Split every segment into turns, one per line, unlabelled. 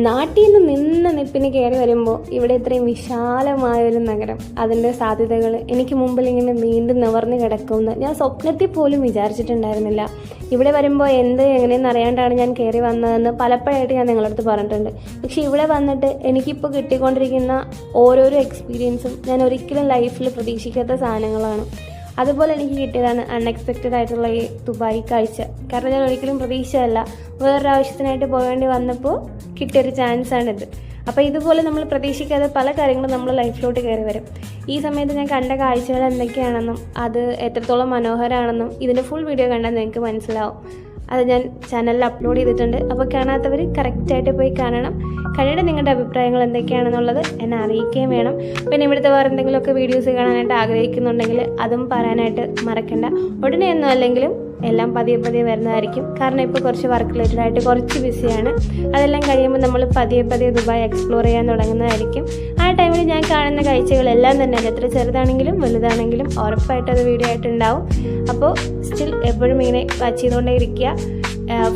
നാട്ടിൽ നിന്ന് നിപ്പിന് കയറി വരുമ്പോൾ ഇവിടെ ഇത്രയും വിശാലമായൊരു നഗരം, അതിൻ്റെ സാധ്യതകൾ എനിക്ക് മുമ്പിൽ ഇങ്ങനെ നീണ്ടു നിവർന്ന് കിടക്കുമെന്ന് ഞാൻ സ്വപ്നത്തിൽ പോലും വിചാരിച്ചിട്ടുണ്ടായിരുന്നില്ല. ഇവിടെ വരുമ്പോൾ എങ്ങനെയെന്ന് അറിയാണ്ടാണ് ഞാൻ കയറി വന്നതെന്ന് പലപ്പോഴായിട്ട് ഞാൻ നിങ്ങളുടെ അടുത്ത് പറഞ്ഞിട്ടുണ്ട്. പക്ഷേ ഇവിടെ വന്നിട്ട് എനിക്കിപ്പോൾ കിട്ടിക്കൊണ്ടിരിക്കുന്ന ഓരോരോ എക്സ്പീരിയൻസും ഞാൻ ഒരിക്കലും ലൈഫിൽ പ്രതീക്ഷിക്കാത്ത സാധനങ്ങളാണ്. അതുപോലെ എനിക്ക് കിട്ടിയതാണ് അൺഎക്സ്പെക്റ്റഡ് ആയിട്ടുള്ള ഈ ദുബായ് കാഴ്ച. കാരണം ഞാൻ ഒരിക്കലും പ്രതീക്ഷയല്ല, വേറൊരാവശ്യത്തിനായിട്ട് പോകേണ്ടി വന്നപ്പോൾ കിട്ടിയൊരു ചാൻസാണിത്. അപ്പോൾ ഇതുപോലെ നമ്മൾ പ്രതീക്ഷിക്കാതെ പല കാര്യങ്ങളും നമ്മൾ ലൈഫിലോട്ട് കയറി വരും. ഈ സമയത്ത് ഞാൻ കണ്ട കാഴ്ചകൾ എന്തൊക്കെയാണെന്നും അത് എത്രത്തോളം മനോഹരമാണെന്നും ഇതിൻ്റെ ഫുൾ വീഡിയോ കണ്ടാൽ നിങ്ങൾക്ക് മനസ്സിലാവും. അത് ഞാൻ ചാനലിൽ അപ്ലോഡ് ചെയ്തിട്ടുണ്ട്. അപ്പോൾ കാണാത്തവർ കറക്റ്റായിട്ട് പോയി കാണണം. കണ്ടിട്ട് നിങ്ങളുടെ അഭിപ്രായങ്ങൾ എന്തൊക്കെയാണെന്നുള്ളത് എന്നെ അറിയിക്കുകയും വേണം. പിന്നെ ഇവിടുത്തെ വേറെ എന്തെങ്കിലുമൊക്കെ വീഡിയോസ് കാണാനായിട്ട് ആഗ്രഹിക്കുന്നുണ്ടെങ്കിൽ അതും പറയാനായിട്ട് മറക്കണ്ട. ഉടനെ ഒന്നും അല്ലെങ്കിലും എല്ലാം പതിയെ പതിയെ വരുന്നതായിരിക്കും. കാരണം ഇപ്പോൾ കുറച്ച് വർക്ക് റിലേറ്റഡ് ആയിട്ട് കുറച്ച് ബിസിയാണ്. അതെല്ലാം കഴിയുമ്പോൾ നമ്മൾ പതിയെ പതിയെ ദുബായ് എക്സ്പ്ലോർ ചെയ്യാൻ തുടങ്ങുന്നതായിരിക്കും. ആ ടൈമിൽ ഞാൻ കാണുന്ന കാഴ്ചകളെല്ലാം തന്നെ എത്ര ചെറുതാണെങ്കിലും വലുതാണെങ്കിലും ഉറപ്പായിട്ട് അത് വീഡിയോ ആയിട്ടുണ്ടാവും. അപ്പോൾ സ്റ്റിൽ എപ്പോഴും ഇങ്ങനെ വാച്ച് ചെയ്തുകൊണ്ടേ ഇരിക്കുക,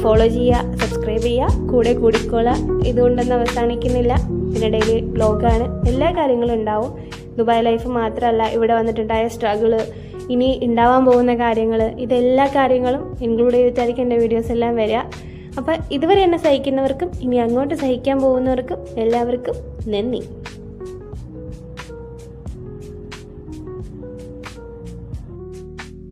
ഫോളോ ചെയ്യുക, സബ്സ്ക്രൈബ് ചെയ്യുക, കൂടെ കൂടിക്കോളുക. ഇതുകൊണ്ടൊന്നും അവസാനിക്കുന്നില്ല. പിന്നെ ഡെയിലി വ്ലോഗാണ്, എല്ലാ കാര്യങ്ങളും ഉണ്ടാവും. ദുബായ് ലൈഫ് മാത്രമല്ല, ഇവിടെ വന്നിട്ടുണ്ടായ സ്ട്രഗിള്, ഇനി ഉണ്ടാവാൻ പോകുന്ന കാര്യങ്ങൾ, ഇതെല്ലാ കാര്യങ്ങളും ഇൻക്ലൂഡ് ചെയ്തിട്ടായിരിക്കും എൻ്റെ വീഡിയോസ് എല്ലാം വരിക. അപ്പോൾ ഇതുവരെ എന്നെ സഹിക്കുന്നവർക്കും ഇനി അങ്ങോട്ട് സഹിക്കാൻ പോകുന്നവർക്കും എല്ലാവർക്കും നന്ദി.